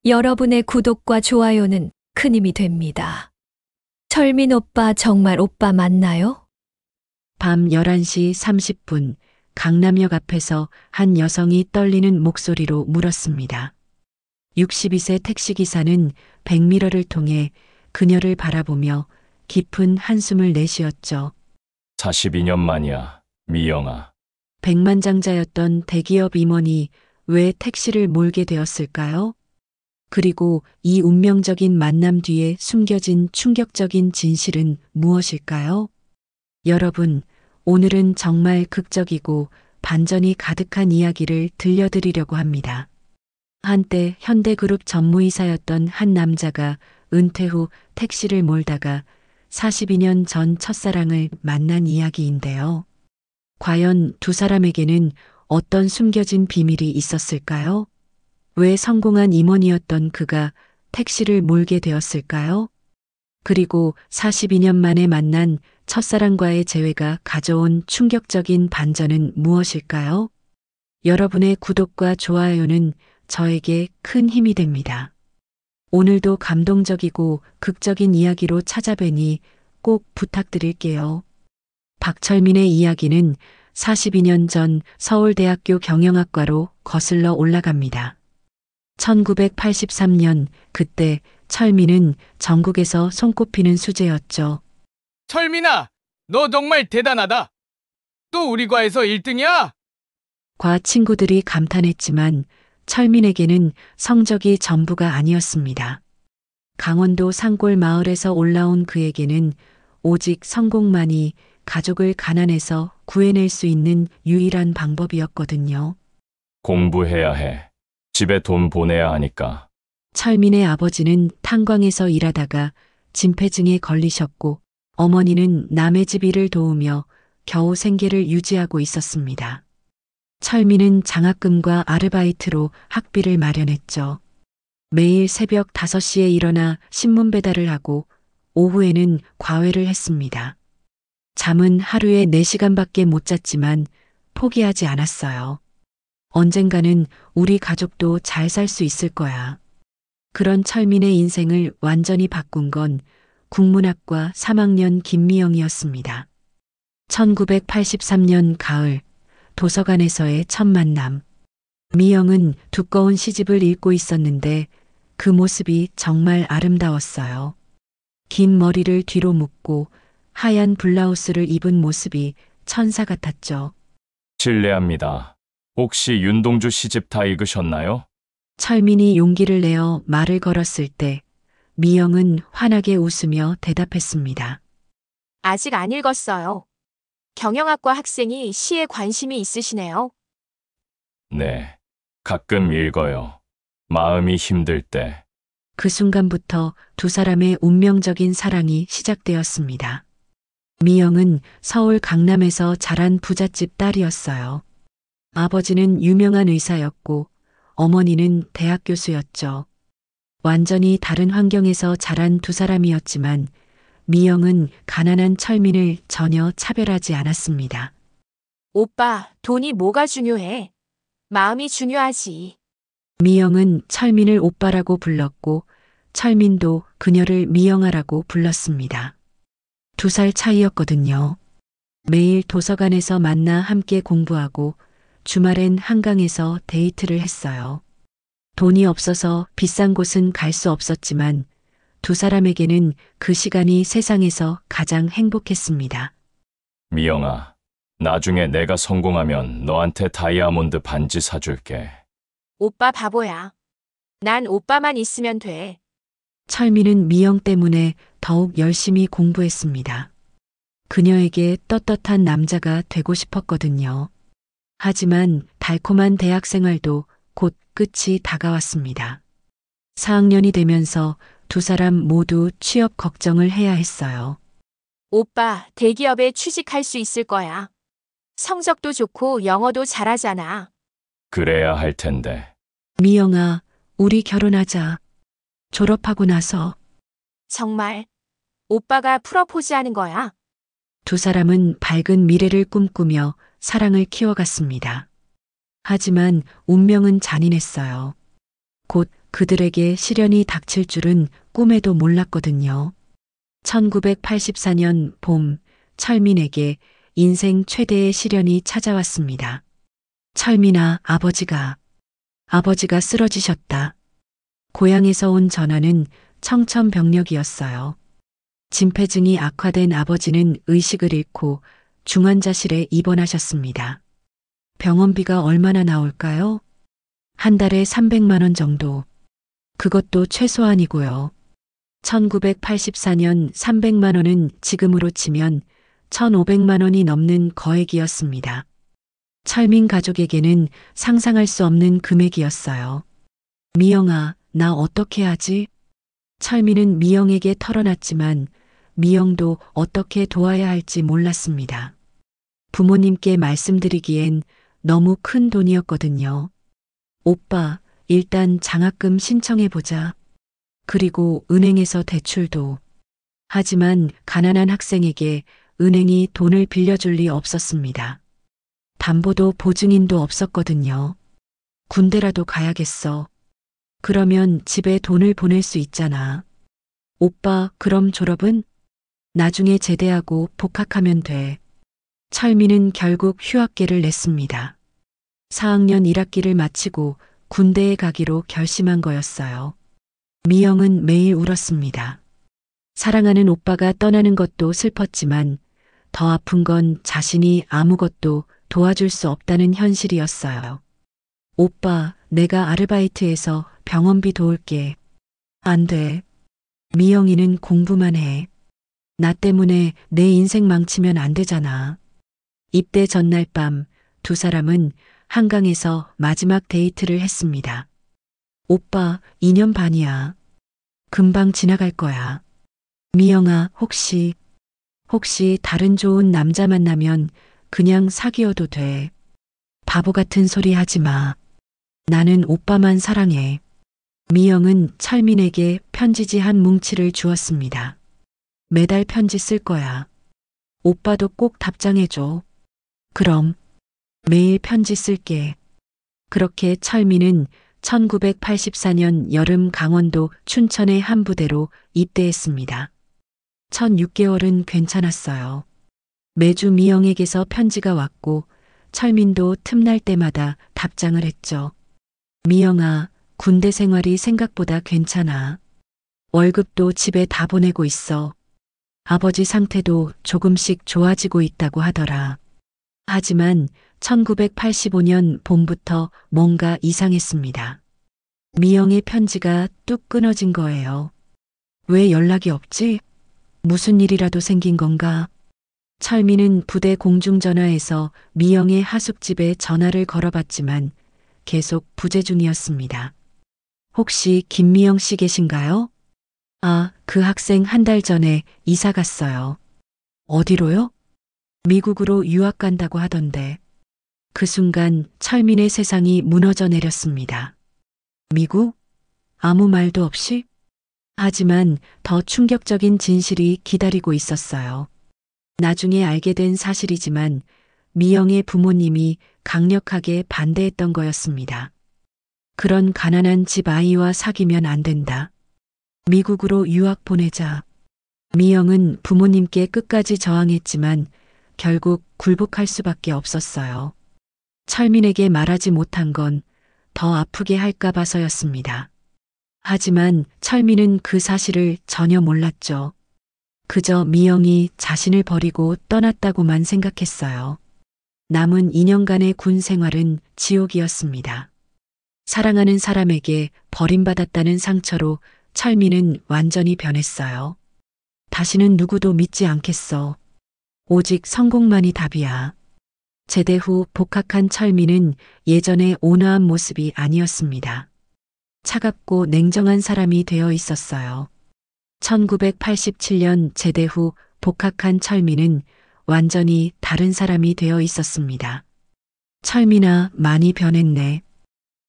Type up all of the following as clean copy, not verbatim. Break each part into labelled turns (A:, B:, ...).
A: 여러분의 구독과 좋아요는 큰 힘이 됩니다. 철민 오빠 정말 오빠 맞나요?
B: 밤 11시 30분 강남역 앞에서 한 여성이 떨리는 목소리로 물었습니다. 62세 택시기사는 백미러를 통해 그녀를 바라보며 깊은 한숨을 내쉬었죠.
C: 42년 만이야, 미영아.
B: 백만장자였던 대기업 임원이 왜 택시를 몰게 되었을까요? 그리고 이 운명적인 만남 뒤에 숨겨진 충격적인 진실은 무엇일까요? 여러분, 오늘은 정말 극적이고 반전이 가득한 이야기를 들려드리려고 합니다. 한때 현대그룹 전무이사였던 한 남자가 은퇴 후 택시를 몰다가 42년 전 첫사랑을 만난 이야기인데요. 과연 두 사람에게는 어떤 숨겨진 비밀이 있었을까요? 왜 성공한 임원이었던 그가 택시를 몰게 되었을까요? 그리고 42년 만에 만난 첫사랑과의 재회가 가져온 충격적인 반전은 무엇일까요? 여러분의 구독과 좋아요는 저에게 큰 힘이 됩니다. 오늘도 감동적이고 극적인 이야기로 찾아뵈니 꼭 부탁드릴게요. 박철민의 이야기는 42년 전 서울대학교 경영학과로 거슬러 올라갑니다. 1983년 그때 철민은 전국에서 손꼽히는 수재였죠.
D: 철민아, 너 정말 대단하다. 또 우리 과에서 1등이야?
B: 과 친구들이 감탄했지만 철민에게는 성적이 전부가 아니었습니다. 강원도 산골 마을에서 올라온 그에게는 오직 성공만이 가족을 가난에서 구해낼 수 있는 유일한 방법이었거든요.
C: 공부해야 해. 집에 돈 보내야 하니까.
B: 철민의 아버지는 탄광에서 일하다가 진폐증에 걸리셨고 어머니는 남의 집 일을 도우며 겨우 생계를 유지하고 있었습니다. 철민은 장학금과 아르바이트로 학비를 마련했죠. 매일 새벽 5시에 일어나 신문 배달을 하고 오후에는 과외를 했습니다. 잠은 하루에 4시간밖에 못 잤지만 포기하지 않았어요. 언젠가는 우리 가족도 잘 살 수 있을 거야. 그런 철민의 인생을 완전히 바꾼 건 국문학과 3학년 김미영이었습니다. 1983년 가을 도서관에서의 첫 만남. 미영은 두꺼운 시집을 읽고 있었는데 그 모습이 정말 아름다웠어요. 긴 머리를 뒤로 묶고 하얀 블라우스를 입은 모습이 천사 같았죠.
C: 실례합니다. 혹시 윤동주 시집 다 읽으셨나요?
B: 철민이 용기를 내어 말을 걸었을 때 미영은 환하게 웃으며 대답했습니다.
E: 아직 안 읽었어요. 경영학과 학생이 시에 관심이 있으시네요.
C: 네. 가끔 읽어요. 마음이 힘들 때.
B: 그 순간부터 두 사람의 운명적인 사랑이 시작되었습니다. 미영은 서울 강남에서 자란 부잣집 딸이었어요. 아버지는 유명한 의사였고 어머니는 대학 교수였죠. 완전히 다른 환경에서 자란 두 사람이었지만 미영은 가난한 철민을 전혀 차별하지 않았습니다.
E: 오빠, 돈이 뭐가 중요해? 마음이 중요하지.
B: 미영은 철민을 오빠라고 불렀고 철민도 그녀를 미영아라고 불렀습니다. 2살 차이였거든요. 매일 도서관에서 만나 함께 공부하고 주말엔 한강에서 데이트를 했어요. 돈이 없어서 비싼 곳은 갈 수 없었지만 두 사람에게는 그 시간이 세상에서 가장 행복했습니다.
C: 미영아, 나중에 내가 성공하면 너한테 다이아몬드 반지 사줄게.
E: 오빠 바보야. 난 오빠만 있으면 돼.
B: 철민은 미영 때문에 더욱 열심히 공부했습니다. 그녀에게 떳떳한 남자가 되고 싶었거든요. 하지만 달콤한 대학 생활도 곧 끝이 다가왔습니다. 4학년이 되면서 두 사람 모두 취업 걱정을 해야 했어요.
E: 오빠, 대기업에 취직할 수 있을 거야. 성적도 좋고 영어도 잘하잖아.
C: 그래야 할 텐데.
B: 미영아, 우리 결혼하자. 졸업하고 나서.
E: 정말. 오빠가 프러포즈하는 거야.
B: 두 사람은 밝은 미래를 꿈꾸며 사랑을 키워갔습니다. 하지만 운명은 잔인했어요. 곧 그들에게 시련이 닥칠 줄은 꿈에도 몰랐거든요. 1984년 봄, 철민에게 인생 최대의 시련이 찾아왔습니다. 철민아, 아버지가 쓰러지셨다. 고향에서 온 전화는 청천벽력이었어요. 심폐증이 악화된 아버지는 의식을 잃고 중환자실에 입원하셨습니다. 병원비가 얼마나 나올까요? 한 달에 300만 원 정도. 그것도 최소한이고요. 1984년 300만 원은 지금으로 치면 1,500만 원이 넘는 거액이었습니다. 철민 가족에게는 상상할 수 없는 금액이었어요. 미영아, 나 어떻게 하지? 철민은 미영에게 털어놨지만 미영도 어떻게 도와야 할지 몰랐습니다. 부모님께 말씀드리기엔 너무 큰 돈이었거든요. 오빠, 일단 장학금 신청해보자. 그리고 은행에서 대출도. 하지만 가난한 학생에게 은행이 돈을 빌려줄 리 없었습니다. 담보도 보증인도 없었거든요. 군대라도 가야겠어. 그러면 집에 돈을 보낼 수 있잖아. 오빠, 그럼 졸업은? 나중에 제대하고 복학하면 돼. 철민은 결국 휴학계를 냈습니다. 4학년 1학기를 마치고 군대에 가기로 결심한 거였어요. 미영은 매일 울었습니다. 사랑하는 오빠가 떠나는 것도 슬펐지만 더 아픈 건 자신이 아무것도 도와줄 수 없다는 현실이었어요. 오빠, 내가 아르바이트해서 병원비 도울게. 안 돼. 미영이는 공부만 해. 나 때문에 내 인생 망치면 안 되잖아. 입대 전날 밤 두 사람은 한강에서 마지막 데이트를 했습니다. 오빠, 2년 반이야. 금방 지나갈 거야. 미영아, 혹시 다른 좋은 남자 만나면 그냥 사귀어도 돼. 바보 같은 소리 하지 마. 나는 오빠만 사랑해. 미영은 철민에게 편지지 한 뭉치를 주었습니다. 매달 편지 쓸 거야. 오빠도 꼭 답장해줘. 그럼 매일 편지 쓸게. 그렇게 철민은 1984년 여름 강원도 춘천의 한 부대로 입대했습니다. 첫 6개월은 괜찮았어요. 매주 미영에게서 편지가 왔고 철민도 틈날 때마다 답장을 했죠. 미영아, 군대 생활이 생각보다 괜찮아. 월급도 집에 다 보내고 있어. 아버지 상태도 조금씩 좋아지고 있다고 하더라. 하지만 1985년 봄부터 뭔가 이상했습니다. 미영의 편지가 뚝 끊어진 거예요. 왜 연락이 없지? 무슨 일이라도 생긴 건가? 철민은 부대 공중전화에서 미영의 하숙집에 전화를 걸어봤지만 계속 부재 중이었습니다. 혹시 김미영 씨 계신가요? 아, 그 학생 한 달 전에 이사 갔어요. 어디로요? 미국으로 유학 간다고 하던데. 그 순간 철민의 세상이 무너져 내렸습니다. 미국? 아무 말도 없이? 하지만 더 충격적인 진실이 기다리고 있었어요. 나중에 알게 된 사실이지만 미영의 부모님이 강력하게 반대했던 거였습니다. 그런 가난한 집 아이와 사귀면 안 된다. 미국으로 유학 보내자. 미영은 부모님께 끝까지 저항했지만 결국 굴복할 수밖에 없었어요. 철민에게 말하지 못한 건 더 아프게 할까 봐서였습니다. 하지만 철민은 그 사실을 전혀 몰랐죠. 그저 미영이 자신을 버리고 떠났다고만 생각했어요. 남은 2년간의 군 생활은 지옥이었습니다. 사랑하는 사람에게 버림받았다는 상처로 철민은 완전히 변했어요. 다시는 누구도 믿지 않겠어. 오직 성공만이 답이야. 제대 후 복학한 철민은 예전의 온화한 모습이 아니었습니다. 차갑고 냉정한 사람이 되어 있었어요. 1987년 제대 후 복학한 철민은 완전히 다른 사람이 되어 있었습니다. 철민아, 많이 변했네.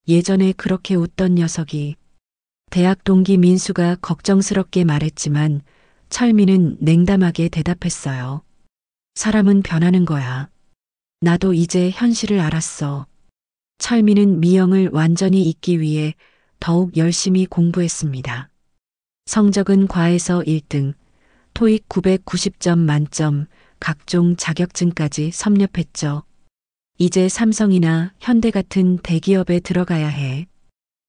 B: 예전에 그렇게 웃던 녀석이. 대학 동기 민수가 걱정스럽게 말했지만 철민은 냉담하게 대답했어요. 사람은 변하는 거야. 나도 이제 현실을 알았어. 철민은 미영을 완전히 잊기 위해 더욱 열심히 공부했습니다. 성적은 과에서 1등, 토익 990점 만점, 각종 자격증까지 섭렵했죠. 이제 삼성이나 현대 같은 대기업에 들어가야 해.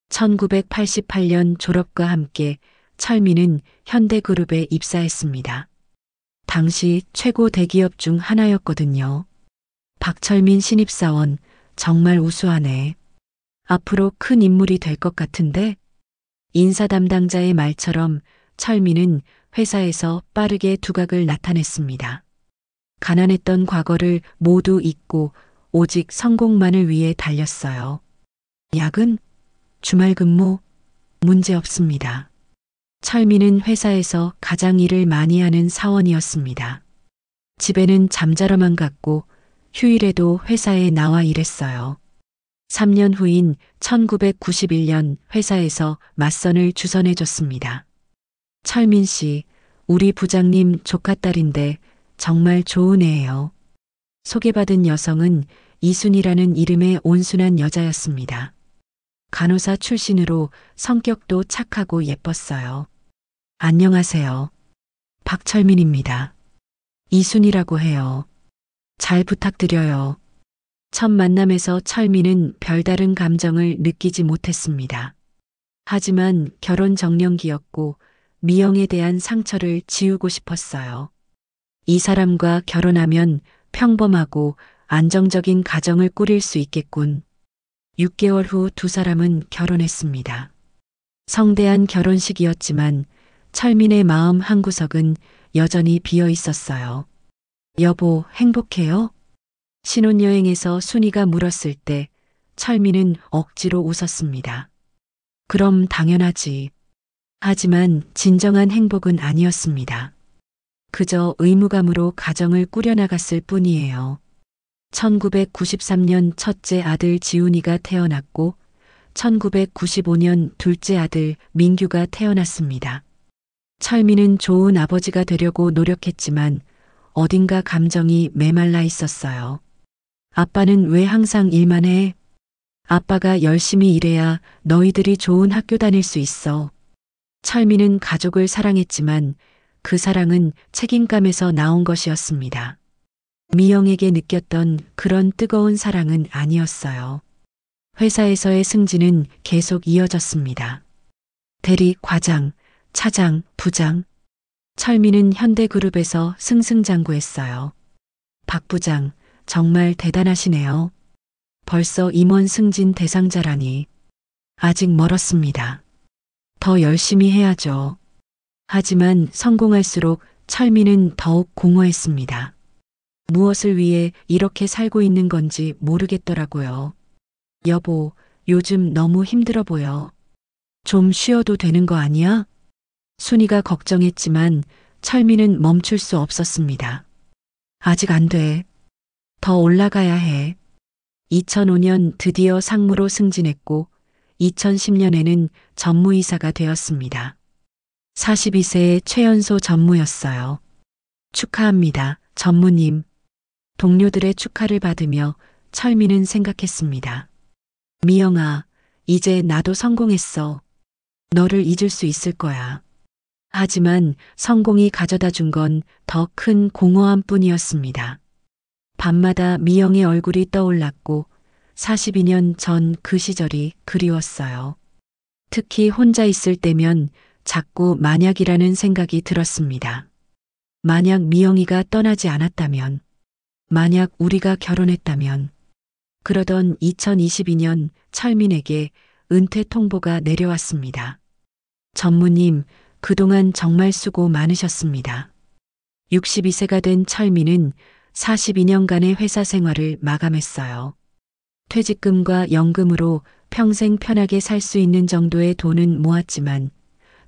B: 1988년 졸업과 함께 철민은 현대그룹에 입사했습니다. 당시 최고 대기업 중 하나였거든요. 박철민 신입사원, 정말 우수하네. 앞으로 큰 인물이 될 것 같은데? 인사 담당자의 말처럼 철민은 회사에서 빠르게 두각을 나타냈습니다. 가난했던 과거를 모두 잊고 오직 성공만을 위해 달렸어요. 야근, 주말 근무, 문제 없습니다. 철민은 회사에서 가장 일을 많이 하는 사원이었습니다. 집에는 잠자러만 갔고 휴일에도 회사에 나와 일했어요. 3년 후인 1991년 회사에서 맞선을 주선해줬습니다. 철민 씨, 우리 부장님 조카딸인데 정말 좋은 애예요. 소개받은 여성은 이순이라는 이름의 온순한 여자였습니다. 간호사 출신으로 성격도 착하고 예뻤어요. 안녕하세요. 박철민입니다. 이순이라고 해요. 잘 부탁드려요. 첫 만남에서 철민은 별다른 감정을 느끼지 못했습니다. 하지만 결혼 정년기였고 미영에 대한 상처를 지우고 싶었어요. 이 사람과 결혼하면 평범하고 안정적인 가정을 꾸릴 수 있겠군. 6개월 후 두 사람은 결혼했습니다. 성대한 결혼식이었지만 철민의 마음 한구석은 여전히 비어 있었어요. 여보, 행복해요? 신혼여행에서 순이가 물었을 때 철민은 억지로 웃었습니다. 그럼 당연하지. 하지만 진정한 행복은 아니었습니다. 그저 의무감으로 가정을 꾸려나갔을 뿐이에요. 1993년 첫째 아들 지훈이가 태어났고 1995년 둘째 아들 민규가 태어났습니다. 철민은 좋은 아버지가 되려고 노력했지만 어딘가 감정이 메말라 있었어요. 아빠는 왜 항상 일만 해? 아빠가 열심히 일해야 너희들이 좋은 학교 다닐 수 있어. 철민은 가족을 사랑했지만 그 사랑은 책임감에서 나온 것이었습니다. 미영에게 느꼈던 그런 뜨거운 사랑은 아니었어요. 회사에서의 승진은 계속 이어졌습니다. 대리, 과장, 차장, 부장. 철민은 현대그룹에서 승승장구했어요. 박 부장, 정말 대단하시네요. 벌써 임원 승진 대상자라니. 아직 멀었습니다. 더 열심히 해야죠. 하지만 성공할수록 철민은 더욱 공허했습니다. 무엇을 위해 이렇게 살고 있는 건지 모르겠더라고요. 여보, 요즘 너무 힘들어 보여. 좀 쉬어도 되는 거 아니야? 순이가 걱정했지만 철민은 멈출 수 없었습니다. 아직 안 돼. 더 올라가야 해. 2005년 드디어 상무로 승진했고 2010년에는 전무이사가 되었습니다. 42세의 최연소 전무였어요. 축하합니다, 전무님. 동료들의 축하를 받으며 철민은 생각했습니다. 미영아, 이제 나도 성공했어. 너를 잊을 수 있을 거야. 하지만 성공이 가져다 준 건 더 큰 공허함 뿐이었습니다. 밤마다 미영의 얼굴이 떠올랐고 42년 전 그 시절이 그리웠어요. 특히 혼자 있을 때면 자꾸 만약이라는 생각이 들었습니다. 만약 미영이가 떠나지 않았다면, 만약 우리가 결혼했다면. 그러던 2022년 철민에게 은퇴 통보가 내려왔습니다. 전무님, 그동안 정말 수고 많으셨습니다. 62세가 된 철민은 42년간의 회사 생활을 마감했어요. 퇴직금과 연금으로 평생 편하게 살 수 있는 정도의 돈은 모았지만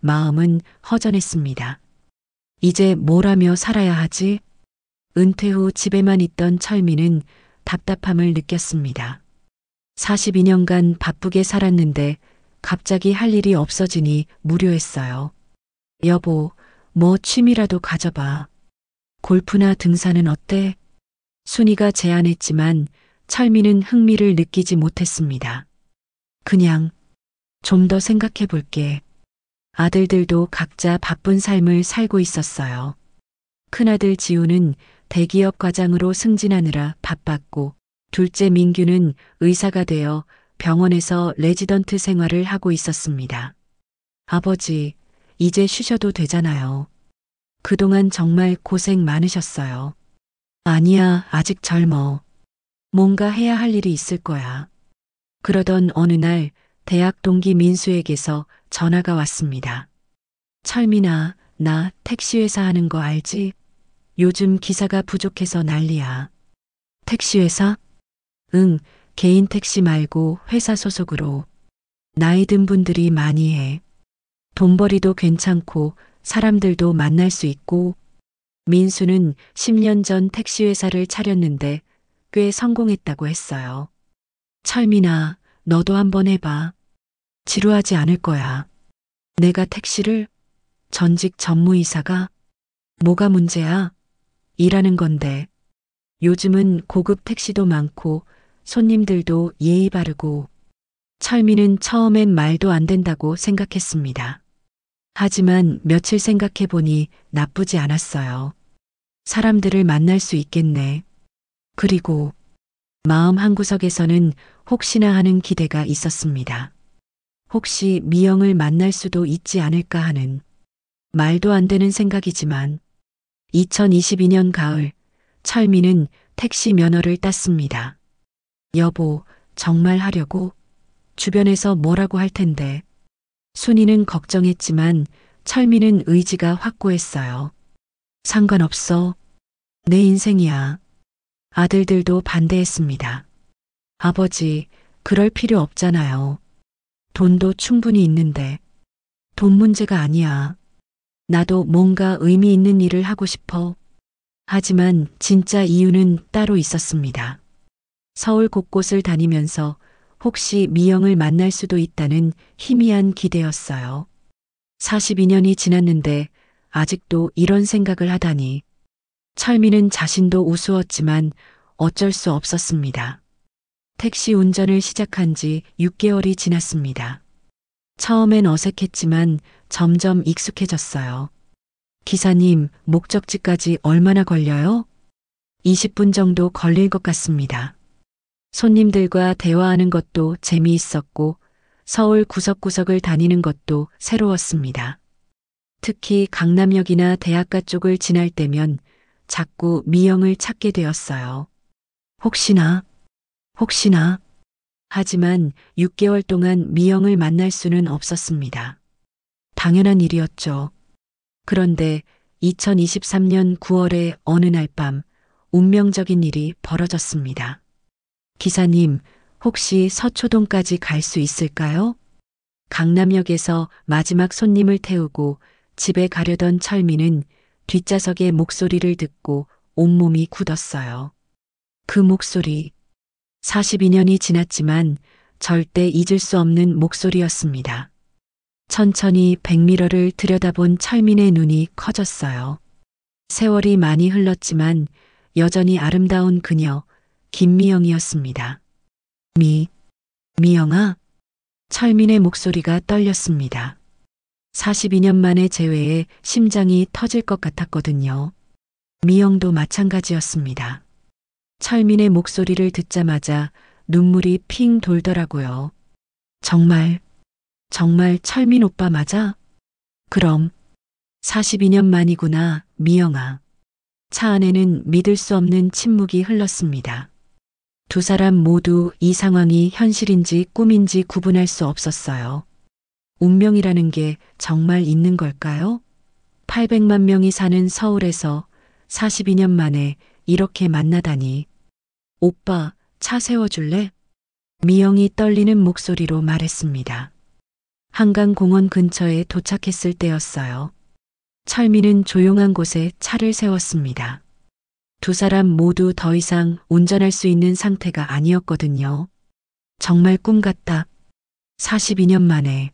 B: 마음은 허전했습니다. 이제 뭘 하며 살아야 하지? 은퇴 후 집에만 있던 철민은 답답함을 느꼈습니다. 42년간 바쁘게 살았는데 갑자기 할 일이 없어지니 무료했어요. 여보, 뭐 취미라도 가져봐. 골프나 등산은 어때? 순이가 제안했지만 철민은 흥미를 느끼지 못했습니다. 그냥 좀 더 생각해 볼게. 아들들도 각자 바쁜 삶을 살고 있었어요. 큰아들 지우는 대기업 과장으로 승진하느라 바빴고, 둘째 민규는 의사가 되어 병원에서 레지던트 생활을 하고 있었습니다. 아버지, 이제 쉬셔도 되잖아요. 그동안 정말 고생 많으셨어요. 아니야, 아직 젊어. 뭔가 해야 할 일이 있을 거야. 그러던 어느 날 대학 동기 민수에게서 전화가 왔습니다. 철민아, 나 택시회사 하는 거 알지? 요즘 기사가 부족해서 난리야. 택시회사? 응, 개인 택시 말고 회사 소속으로. 나이 든 분들이 많이 해. 돈벌이도 괜찮고 사람들도 만날 수 있고. 민수는 10년 전 택시회사를 차렸는데 꽤 성공했다고 했어요. 철민아, 너도 한번 해봐. 지루하지 않을 거야. 내가 택시를? 전직 전무이사가? 뭐가 문제야? 일하는 건데. 요즘은 고급 택시도 많고 손님들도 예의 바르고. 철민은 처음엔 말도 안 된다고 생각했습니다. 하지만 며칠 생각해 보니 나쁘지 않았어요. 사람들을 만날 수 있겠네. 그리고 마음 한구석에서는 혹시나 하는 기대가 있었습니다. 혹시 미영을 만날 수도 있지 않을까 하는 말도 안 되는 생각이지만 2022년 가을 철민은 택시 면허를 땄습니다. 여보, 정말 하려고? 주변에서 뭐라고 할 텐데. 순이는 걱정했지만 철민은 의지가 확고했어요. 상관없어. 내 인생이야. 아들들도 반대했습니다. 아버지, 그럴 필요 없잖아요. 돈도 충분히 있는데. 돈 문제가 아니야. 나도 뭔가 의미 있는 일을 하고 싶어. 하지만 진짜 이유는 따로 있었습니다. 서울 곳곳을 다니면서 혹시 미영을 만날 수도 있다는 희미한 기대였어요. 42년이 지났는데 아직도 이런 생각을 하다니. 철민은 자신도 우스웠지만 어쩔 수 없었습니다. 택시 운전을 시작한 지 6개월이 지났습니다. 처음엔 어색했지만 점점 익숙해졌어요. 기사님, 목적지까지 얼마나 걸려요? 20분 정도 걸릴 것 같습니다. 손님들과 대화하는 것도 재미있었고 서울 구석구석을 다니는 것도 새로웠습니다. 특히 강남역이나 대학가 쪽을 지날 때면 자꾸 미영을 찾게 되었어요. 혹시나. 하지만 6개월 동안 미영을 만날 수는 없었습니다. 당연한 일이었죠. 그런데 2023년 9월의 어느 날 밤 운명적인 일이 벌어졌습니다. 기사님, 혹시 서초동까지 갈 수 있을까요? 강남역에서 마지막 손님을 태우고 집에 가려던 철민은 뒷좌석의 목소리를 듣고 온몸이 굳었어요. 그 목소리. 42년이 지났지만 절대 잊을 수 없는 목소리였습니다. 천천히 백미러를 들여다본 철민의 눈이 커졌어요. 세월이 많이 흘렀지만 여전히 아름다운 그녀, 김미영이었습니다. 미영아? 철민의 목소리가 떨렸습니다. 42년 만에 재회에 심장이 터질 것 같았거든요. 미영도 마찬가지였습니다. 철민의 목소리를 듣자마자 눈물이 핑 돌더라고요. 정말 철민 오빠 맞아? 그럼 42년 만이구나, 미영아. 차 안에는 믿을 수 없는 침묵이 흘렀습니다. 두 사람 모두 이 상황이 현실인지 꿈인지 구분할 수 없었어요. 운명이라는 게 정말 있는 걸까요? 800만 명이 사는 서울에서 42년 만에 이렇게 만나다니. 오빠, 차 세워줄래? 미영이 떨리는 목소리로 말했습니다. 한강공원 근처에 도착했을 때였어요. 철민은 조용한 곳에 차를 세웠습니다. 두 사람 모두 더 이상 운전할 수 있는 상태가 아니었거든요. 정말 꿈 같다. 42년 만에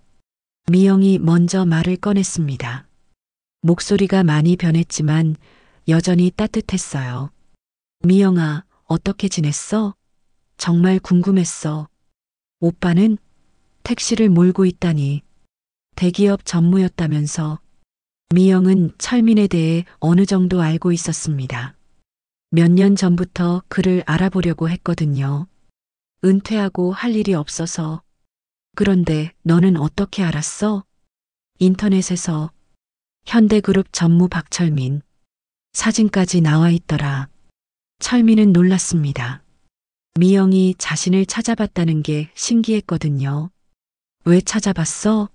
B: 미영이 먼저 말을 꺼냈습니다. 목소리가 많이 변했지만 여전히 따뜻했어요. 미영아, 어떻게 지냈어? 정말 궁금했어. 오빠는? 택시를 몰고 있다니. 대기업 전무였다면서. 미영은 철민에 대해 어느 정도 알고 있었습니다. 몇 년 전부터 그를 알아보려고 했거든요. 은퇴하고 할 일이 없어서. 그런데 너는 어떻게 알았어? 인터넷에서. 현대그룹 전무 박철민. 사진까지 나와 있더라. 철민은 놀랐습니다. 미영이 자신을 찾아봤다는 게 신기했거든요. 왜 찾아봤어?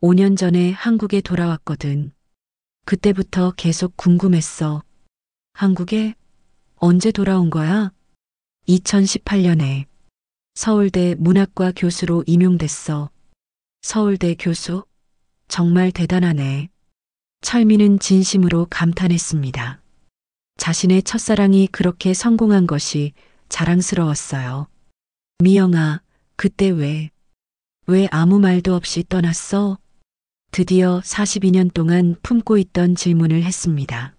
B: 5년 전에 한국에 돌아왔거든. 그때부터 계속 궁금했어. 한국에? 언제 돌아온 거야? 2018년에. 서울대 문학과 교수로 임용됐어. 서울대 교수? 정말 대단하네. 철민은 진심으로 감탄했습니다. 자신의 첫사랑이 그렇게 성공한 것이 자랑스러웠어요. 미영아, 그때 왜 아무 말도 없이 떠났어? 드디어 42년 동안 품고 있던 질문을 했습니다.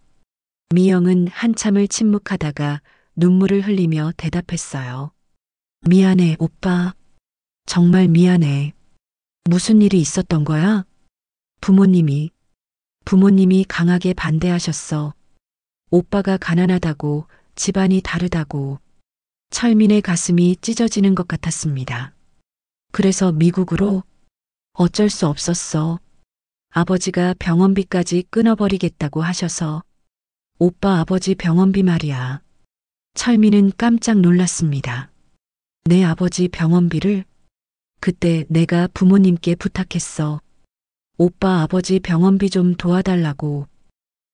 B: 미영은 한참을 침묵하다가 눈물을 흘리며 대답했어요. 미안해, 오빠. 정말 미안해. 무슨 일이 있었던 거야? 부모님이 강하게 반대하셨어. 오빠가 가난하다고, 집안이 다르다고. 철민의 가슴이 찢어지는 것 같았습니다. 그래서 미국으로? 어쩔 수 없었어. 아버지가 병원비까지 끊어버리겠다고 하셔서. 오빠 아버지 병원비 말이야. 철민은 깜짝 놀랐습니다. 내 아버지 병원비를? 그때 내가 부모님께 부탁했어. 오빠 아버지 병원비 좀 도와달라고.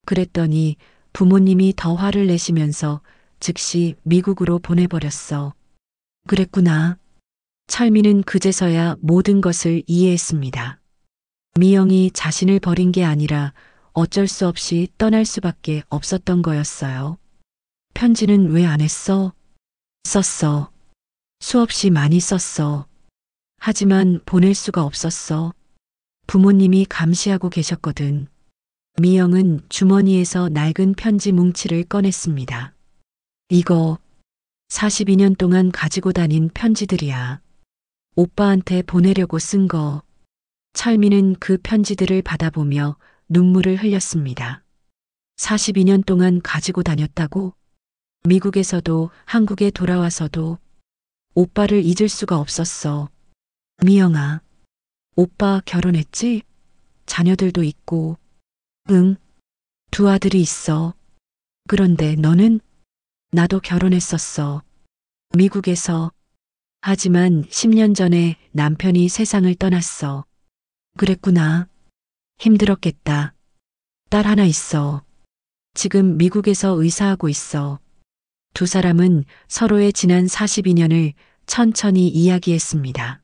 B: 그랬더니 부모님이 더 화를 내시면서 즉시 미국으로 보내버렸어. 그랬구나. 철민은 그제서야 모든 것을 이해했습니다. 미영이 자신을 버린 게 아니라 어쩔 수 없이 떠날 수밖에 없었던 거였어요. 편지는 왜 안 했어? 썼어. 수없이 많이 썼어. 하지만 보낼 수가 없었어. 부모님이 감시하고 계셨거든. 미영은 주머니에서 낡은 편지 뭉치를 꺼냈습니다. 이거 42년 동안 가지고 다닌 편지들이야. 오빠한테 보내려고 쓴 거. 철민은 그 편지들을 받아보며 눈물을 흘렸습니다. 42년 동안 가지고 다녔다고? 미국에서도 한국에 돌아와서도 오빠를 잊을 수가 없었어. 미영아, 오빠 결혼했지? 자녀들도 있고. 응, 2 아들이 있어. 그런데 너는? 나도 결혼했었어. 미국에서. 하지만 10년 전에 남편이 세상을 떠났어. 그랬구나. 힘들었겠다. 딸 하나 있어. 지금 미국에서 의사하고 있어. 2 사람은 서로의 지난 42년을 천천히 이야기했습니다.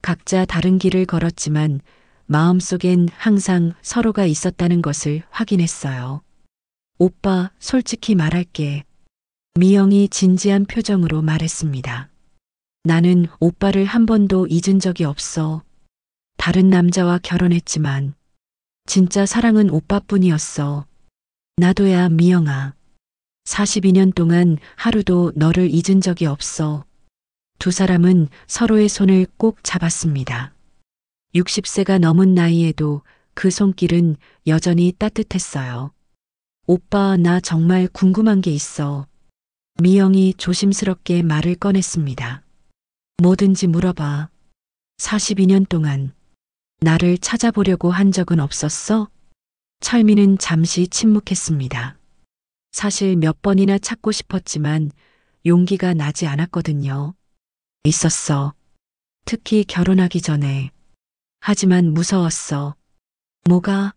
B: 각자 다른 길을 걸었지만 마음속엔 항상 서로가 있었다는 것을 확인했어요. 오빠, 솔직히 말할게. 미영이 진지한 표정으로 말했습니다. 나는 오빠를 한 번도 잊은 적이 없어. 다른 남자와 결혼했지만 진짜 사랑은 오빠뿐이었어. 나도야, 미영아. 42년 동안 하루도 너를 잊은 적이 없어. 2 사람은 서로의 손을 꼭 잡았습니다. 60세가 넘은 나이에도 그 손길은 여전히 따뜻했어요. 오빠, 나 정말 궁금한 게 있어. 미영이 조심스럽게 말을 꺼냈습니다. 뭐든지 물어봐. 42년 동안 나를 찾아보려고 한 적은 없었어? 철민은 잠시 침묵했습니다. 사실 몇 번이나 찾고 싶었지만 용기가 나지 않았거든요. 있었어. 특히 결혼하기 전에. 하지만 무서웠어. 뭐가?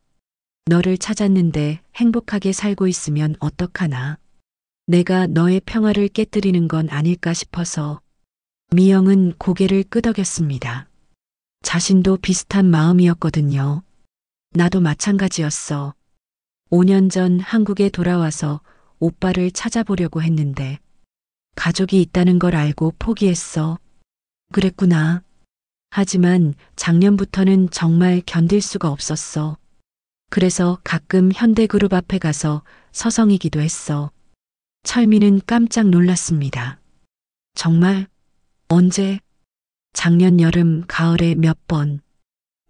B: 너를 찾았는데 행복하게 살고 있으면 어떡하나? 내가 너의 평화를 깨뜨리는 건 아닐까 싶어서. 미영은 고개를 끄덕였습니다. 자신도 비슷한 마음이었거든요. 나도 마찬가지였어. 5년 전 한국에 돌아와서 오빠를 찾아보려고 했는데 가족이 있다는 걸 알고 포기했어. 그랬구나. 하지만 작년부터는 정말 견딜 수가 없었어. 그래서 가끔 현대그룹 앞에 가서 서성이기도 했어. 철민은 깜짝 놀랐습니다. 정말? 언제? 작년 여름, 가을에 몇 번.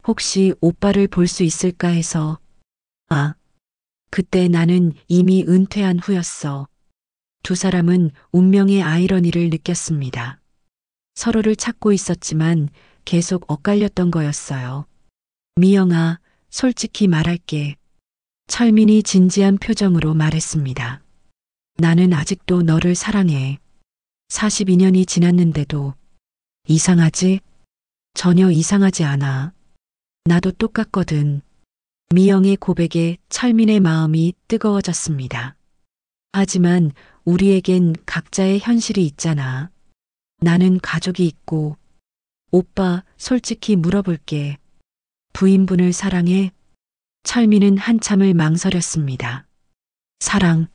B: 혹시 오빠를 볼 수 있을까 해서. 그때 나는 이미 은퇴한 후였어. 두 사람은 운명의 아이러니를 느꼈습니다. 서로를 찾고 있었지만 계속 엇갈렸던 거였어요. 미영아, 솔직히 말할게. 철민이 진지한 표정으로 말했습니다. 나는 아직도 너를 사랑해. 42년이 지났는데도. 이상하지? 전혀 이상하지 않아. 나도 똑같거든. 미영의 고백에 철민의 마음이 뜨거워졌습니다. 하지만 우리에겐 각자의 현실이 있잖아. 나는 가족이 있고. 오빠, 솔직히 물어볼게. 부인분을 사랑해? 철민은 한참을 망설였습니다. 사랑,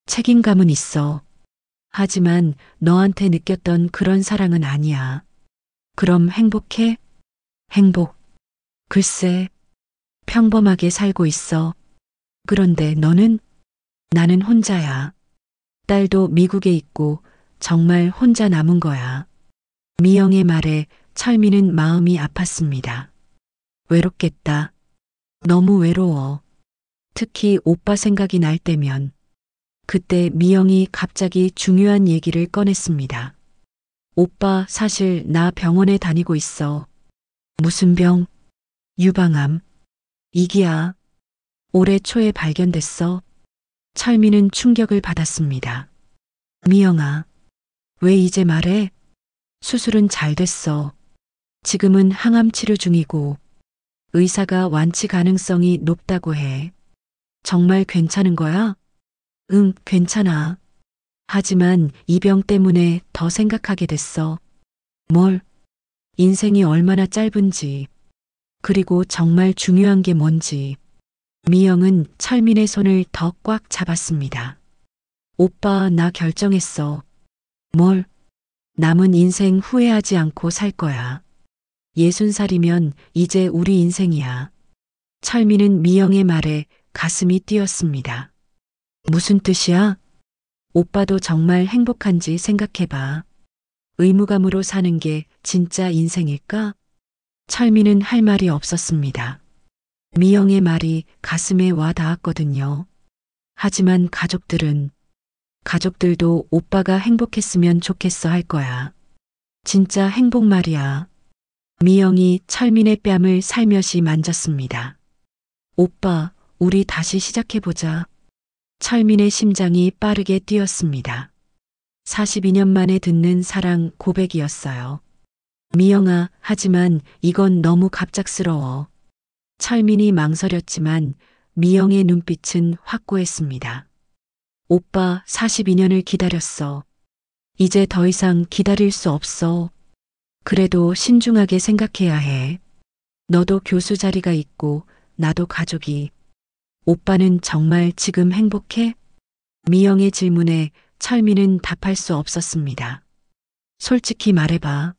B: 책임감은 있어. 하지만 너한테 느꼈던 그런 사랑은 아니야. 그럼 행복해? 행복. 글쎄, 평범하게 살고 있어. 그런데 너는? 나는 혼자야. 딸도 미국에 있고 정말 혼자 남은 거야. 미영의 말에 철민은 마음이 아팠습니다. 외롭겠다. 너무 외로워. 특히 오빠 생각이 날 때면. 그때 미영이 갑자기 중요한 얘기를 꺼냈습니다. 오빠, 사실 나 병원에 다니고 있어. 무슨 병? 유방암. 이기야. 올해 초에 발견됐어. 철민은 충격을 받았습니다. 미영아, 왜 이제 말해? 수술은 잘 됐어. 지금은 항암 치료 중이고 의사가 완치 가능성이 높다고 해. 정말 괜찮은 거야? 응, 괜찮아. 하지만 이 병 때문에 더 생각하게 됐어. 뭘? 인생이 얼마나 짧은지, 그리고 정말 중요한 게 뭔지. 미영은 철민의 손을 더 꽉 잡았습니다. 오빠, 나 결정했어. 뭘? 남은 인생 후회하지 않고 살 거야. 60살이면 이제 우리 인생이야. 철민은 미영의 말에 가슴이 뛰었습니다. 무슨 뜻이야? 오빠도 정말 행복한지 생각해봐. 의무감으로 사는 게 진짜 인생일까? 철민은 할 말이 없었습니다. 미영의 말이 가슴에 와 닿았거든요. 하지만 가족들도 오빠가 행복했으면 좋겠어 할 거야. 진짜 행복 말이야. 미영이 철민의 뺨을 살며시 만졌습니다. 오빠, 우리 다시 시작해보자. 철민의 심장이 빠르게 뛰었습니다. 42년 만에 듣는 사랑 고백이었어요. 미영아, 하지만 이건 너무 갑작스러워. 철민이 망설였지만 미영의 눈빛은 확고했습니다. 오빠, 42년을 기다렸어. 이제 더 이상 기다릴 수 없어. 그래도 신중하게 생각해야 해. 너도 교수 자리가 있고 나도 가족이. 오빠는 정말 지금 행복해? 미영의 질문에 철민은 답할 수 없었습니다. 솔직히 말해봐.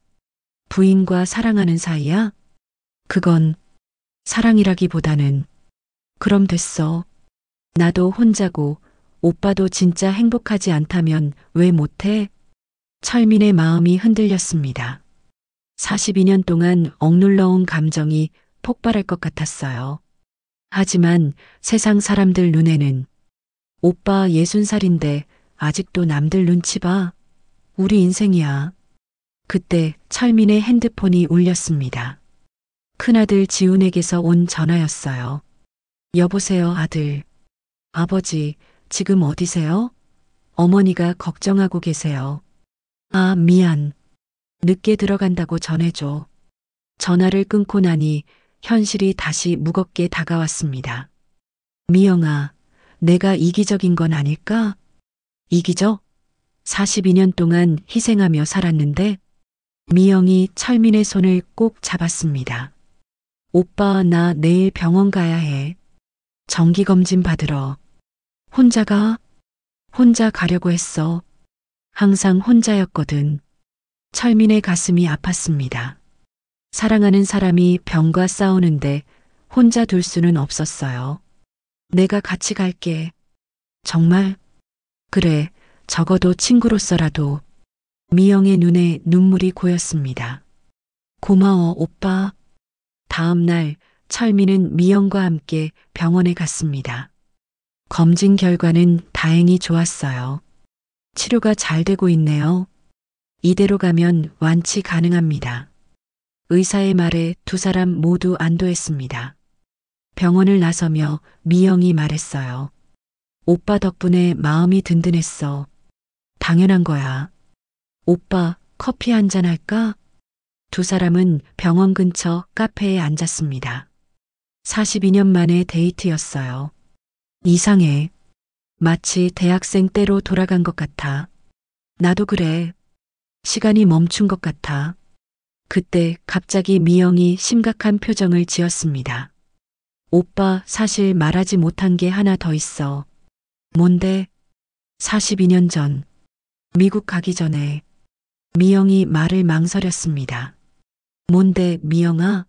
B: 부인과 사랑하는 사이야? 그건 사랑이라기보다는. 그럼 됐어. 나도 혼자고 오빠도 진짜 행복하지 않다면 왜 못해? 철민의 마음이 흔들렸습니다. 42년 동안 억눌러온 감정이 폭발할 것 같았어요. 하지만 세상 사람들 눈에는 오빠 60살인데 아직도 남들 눈치 봐. 우리 인생이야. 그때 철민의 핸드폰이 울렸습니다. 큰아들 지훈에게서 온 전화였어요. 여보세요, 아들. 아버지, 지금 어디세요? 어머니가 걱정하고 계세요. 아, 미안. 늦게 들어간다고 전해줘. 전화를 끊고 나니 현실이 다시 무겁게 다가왔습니다. 미영아, 내가 이기적인 건 아닐까? 이기적? 42년 동안 희생하며 살았는데? 미영이 철민의 손을 꼭 잡았습니다. 오빠, 나 내일 병원 가야 해. 정기검진 받으러. 혼자 가? 혼자 가려고 했어. 항상 혼자였거든. 철민의 가슴이 아팠습니다. 사랑하는 사람이 병과 싸우는데 혼자 둘 수는 없었어요. 내가 같이 갈게. 정말? 그래, 적어도 친구로서라도. 미영의 눈에 눈물이 고였습니다. 고마워, 오빠. 다음 날 철민은 미영과 함께 병원에 갔습니다. 검진 결과는 다행히 좋았어요. 치료가 잘 되고 있네요. 이대로 가면 완치 가능합니다. 의사의 말에 두 사람 모두 안도했습니다. 병원을 나서며 미영이 말했어요. 오빠 덕분에 마음이 든든했어. 당연한 거야. 오빠, 커피 한잔 할까? 두 사람은 병원 근처 카페에 앉았습니다. 42년 만의 데이트였어요. 이상해. 마치 대학생 때로 돌아간 것 같아. 나도 그래. 시간이 멈춘 것 같아. 그때 갑자기 미영이 심각한 표정을 지었습니다. 오빠, 사실 말하지 못한 게 하나 더 있어. 뭔데? 42년 전, 미국 가기 전에 미영이 말을 망설였습니다. 뭔데, 미영아?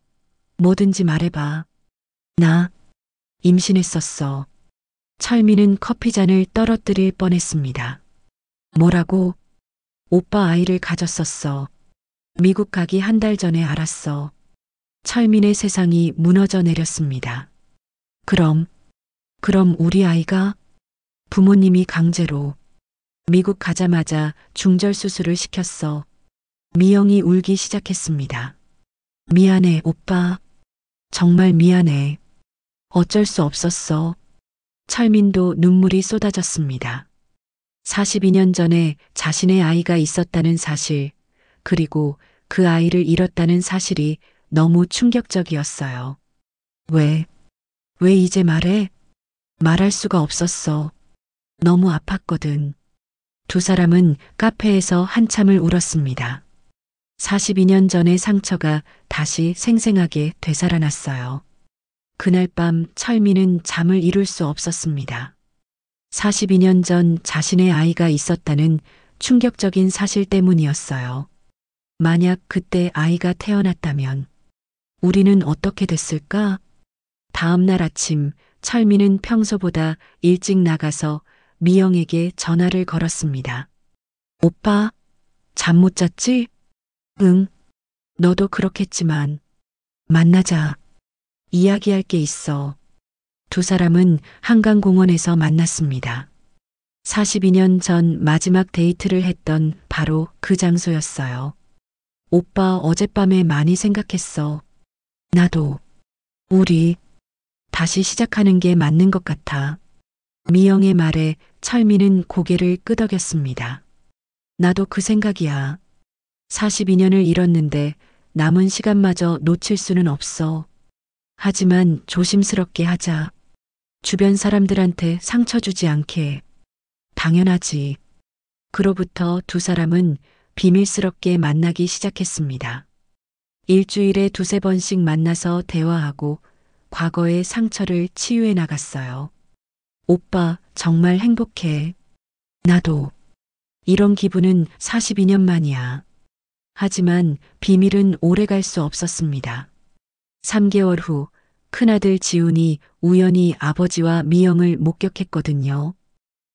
B: 뭐든지 말해봐. 나 임신했었어. 철민은 커피잔을 떨어뜨릴 뻔했습니다. 뭐라고? 오빠 아이를 가졌었어. 미국 가기 한 달 전에 알았어. 철민의 세상이 무너져 내렸습니다. 그럼 우리 아이가? 부모님이 강제로 미국 가자마자 중절 수술을 시켰어. 미영이 울기 시작했습니다. 미안해, 오빠. 정말 미안해. 어쩔 수 없었어. 철민도 눈물이 쏟아졌습니다. 42년 전에 자신의 아이가 있었다는 사실, 그리고 그 아이를 잃었다는 사실이 너무 충격적이었어요. 왜 이제 말해? 말할 수가 없었어. 너무 아팠거든. 두 사람은 카페에서 한참을 울었습니다. 42년 전의 상처가 다시 생생하게 되살아났어요. 그날 밤 철민은 잠을 이룰 수 없었습니다. 42년 전 자신의 아이가 있었다는 충격적인 사실 때문이었어요. 만약 그때 아이가 태어났다면 우리는 어떻게 됐을까? 다음 날 아침 철민은 평소보다 일찍 나가서 미영에게 전화를 걸었습니다. 오빠, 잠 못 잤지? 응, 너도 그렇겠지만 만나자. 이야기할 게 있어. 두 사람은 한강공원에서 만났습니다. 42년 전 마지막 데이트를 했던 바로 그 장소였어요. 오빠, 어젯밤에 많이 생각했어. 나도. 우리 다시 시작하는 게 맞는 것 같아. 미영의 말에 철민은 고개를 끄덕였습니다. 나도 그 생각이야. 42년을 잃었는데 남은 시간마저 놓칠 수는 없어. 하지만 조심스럽게 하자. 주변 사람들한테 상처 주지 않게. 당연하지. 그로부터 두 사람은 비밀스럽게 만나기 시작했습니다. 일주일에 두세 번씩 만나서 대화하고 과거의 상처를 치유해 나갔어요. 오빠, 정말 행복해. 나도. 이런 기분은 42년 만이야. 하지만 비밀은 오래 갈 수 없었습니다. 3개월 후 큰아들 지훈이 우연히 아버지와 미영을 목격했거든요.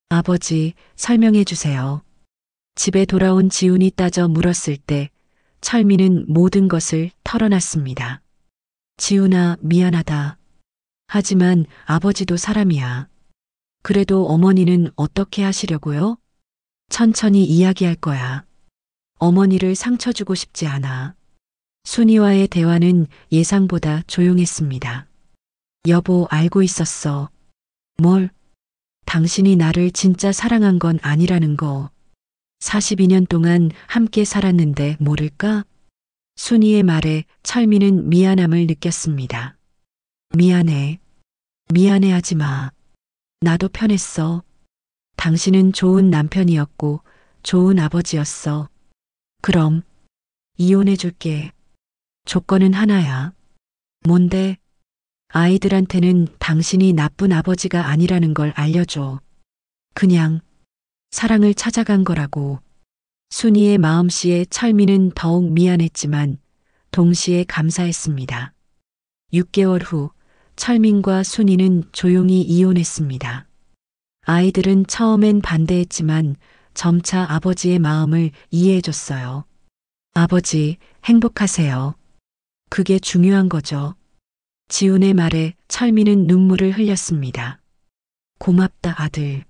B: 아버지, 설명해 주세요. 집에 돌아온 지훈이 따져 물었을 때 철민은 모든 것을 털어놨습니다. 지훈아, 미안하다. 하지만 아버지도 사람이야. 그래도 어머니는 어떻게 하시려고요? 천천히 이야기할 거야. 어머니를 상처 주고 싶지 않아. 순이와의 대화는 예상보다 조용했습니다. 여보, 알고 있었어. 뭘? 당신이 나를 진짜 사랑한 건 아니라는 거. 42년 동안 함께 살았는데 모를까? 순이의 말에 철민은 미안함을 느꼈습니다. 미안해. 미안해하지 마. 나도 편했어. 당신은 좋은 남편이었고 좋은 아버지였어. 그럼 이혼해 줄게. 조건은 하나야. 뭔데? 아이들한테는 당신이 나쁜 아버지가 아니라는 걸 알려줘. 그냥 사랑을 찾아간 거라고. 순이의 마음씨에 철민은 더욱 미안했지만 동시에 감사했습니다. 6개월 후 철민과 순이는 조용히 이혼했습니다. 아이들은 처음엔 반대했지만 점차 아버지의 마음을 이해해줬어요. 아버지, 행복하세요. 그게 중요한 거죠. 지훈의 말에 철민은 눈물을 흘렸습니다. 고맙다, 아들.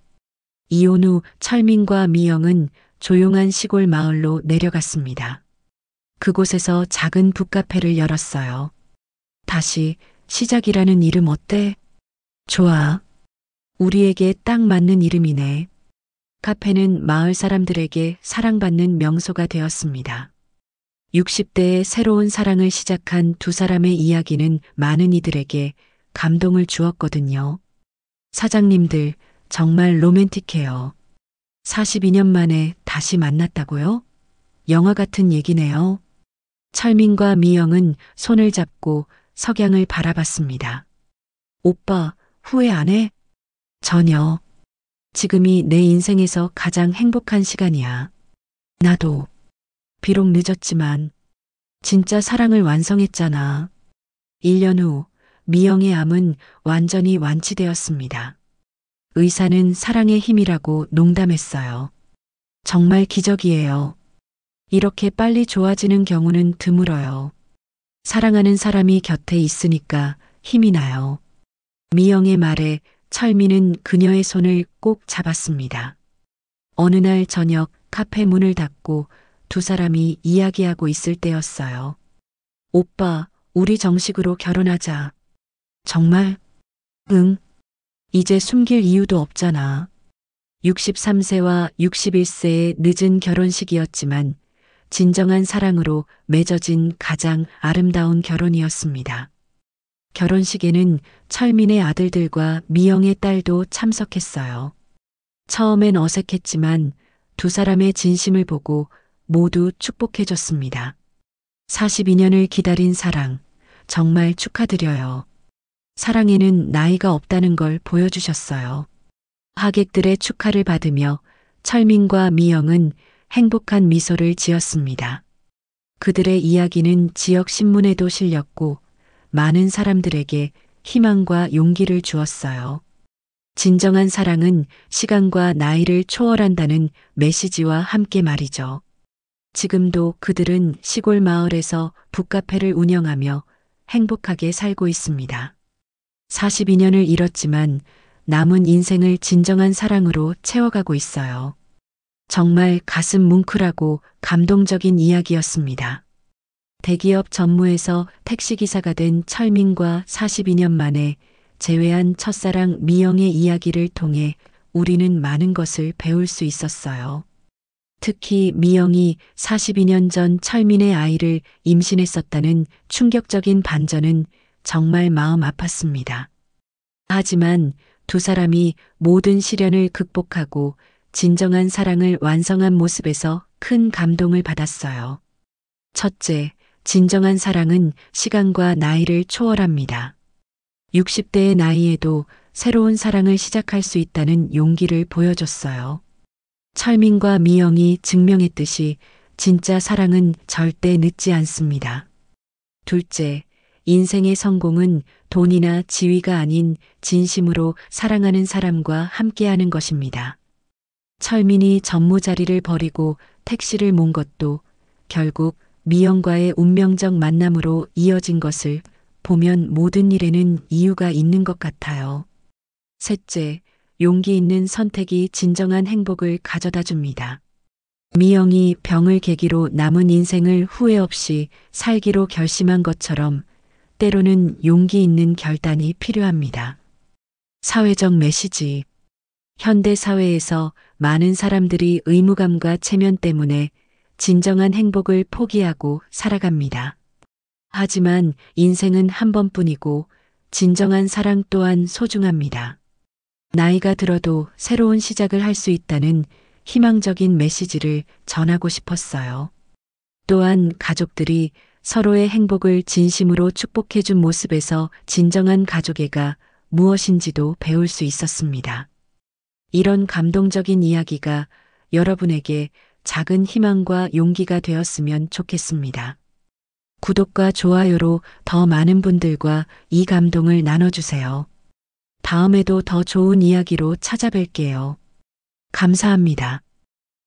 B: 이혼 후 철민과 미영은 조용한 시골 마을로 내려갔습니다. 그곳에서 작은 북카페를 열었어요. 다시 시작이라는 이름 어때? 좋아. 우리에게 딱 맞는 이름이네. 카페는 마을 사람들에게 사랑받는 명소가 되었습니다. 60대의 새로운 사랑을 시작한 두 사람의 이야기는 많은 이들에게 감동을 주었거든요. 사장님들, 정말 로맨틱해요. 42년 만에 다시 만났다고요? 영화 같은 얘기네요. 철민과 미영은 손을 잡고 석양을 바라봤습니다. 오빠, 후회 안 해? 전혀. 지금이 내 인생에서 가장 행복한 시간이야. 나도. 비록 늦었지만 진짜 사랑을 완성했잖아. 1년 후 미영의 암은 완전히 완치되었습니다. 의사는 사랑의 힘이라고 농담했어요. 정말 기적이에요. 이렇게 빨리 좋아지는 경우는 드물어요. 사랑하는 사람이 곁에 있으니까 힘이 나요. 미영의 말에 철민은 그녀의 손을 꼭 잡았습니다. 어느 날 저녁 카페 문을 닫고 두 사람이 이야기하고 있을 때였어요. 오빠, 우리 정식으로 결혼하자. 정말? 응. 이제 숨길 이유도 없잖아. 63세와 61세의 늦은 결혼식이었지만 진정한 사랑으로 맺어진 가장 아름다운 결혼이었습니다. 결혼식에는 철민의 아들들과 미영의 딸도 참석했어요. 처음엔 어색했지만 두 사람의 진심을 보고 모두 축복해줬습니다. 42년을 기다린 사랑, 정말 축하드려요. 사랑에는 나이가 없다는 걸 보여주셨어요. 하객들의 축하를 받으며 철민과 미영은 행복한 미소를 지었습니다. 그들의 이야기는 지역 신문에도 실렸고 많은 사람들에게 희망과 용기를 주었어요. 진정한 사랑은 시간과 나이를 초월한다는 메시지와 함께 말이죠. 지금도 그들은 시골 마을에서 북카페를 운영하며 행복하게 살고 있습니다. 42년을 잃었지만 남은 인생을 진정한 사랑으로 채워가고 있어요. 정말 가슴 뭉클하고 감동적인 이야기였습니다. 대기업 전무에서 택시기사가 된 철민과 42년 만에 재회한 첫사랑 미영의 이야기를 통해 우리는 많은 것을 배울 수 있었어요. 특히 미영이 42년 전 철민의 아이를 임신했었다는 충격적인 반전은 정말 마음 아팠습니다. 하지만 두 사람이 모든 시련을 극복하고 진정한 사랑을 완성한 모습에서 큰 감동을 받았어요. 첫째, 진정한 사랑은 시간과 나이를 초월합니다. 60대의 나이에도 새로운 사랑을 시작할 수 있다는 용기를 보여줬어요. 철민과 미영이 증명했듯이 진짜 사랑은 절대 늦지 않습니다. 둘째, 인생의 성공은 돈이나 지위가 아닌 진심으로 사랑하는 사람과 함께하는 것입니다. 철민이 전무 자리를 버리고 택시를 몬 것도 결국 미영과의 운명적 만남으로 이어진 것을 보면 모든 일에는 이유가 있는 것 같아요. 셋째, 용기 있는 선택이 진정한 행복을 가져다 줍니다. 미영이 병을 계기로 남은 인생을 후회 없이 살기로 결심한 것처럼 때로는 용기 있는 결단이 필요합니다. 사회적 메시지. 현대 사회에서 많은 사람들이 의무감과 체면 때문에 진정한 행복을 포기하고 살아갑니다. 하지만 인생은 한 번뿐이고 진정한 사랑 또한 소중합니다. 나이가 들어도 새로운 시작을 할 수 있다는 희망적인 메시지를 전하고 싶었어요. 또한 가족들이 서로의 행복을 진심으로 축복해준 모습에서 진정한 가족애가 무엇인지도 배울 수 있었습니다. 이런 감동적인 이야기가 여러분에게 작은 희망과 용기가 되었으면 좋겠습니다. 구독과 좋아요로 더 많은 분들과 이 감동을 나눠주세요. 다음에도 더 좋은 이야기로 찾아뵐게요. 감사합니다.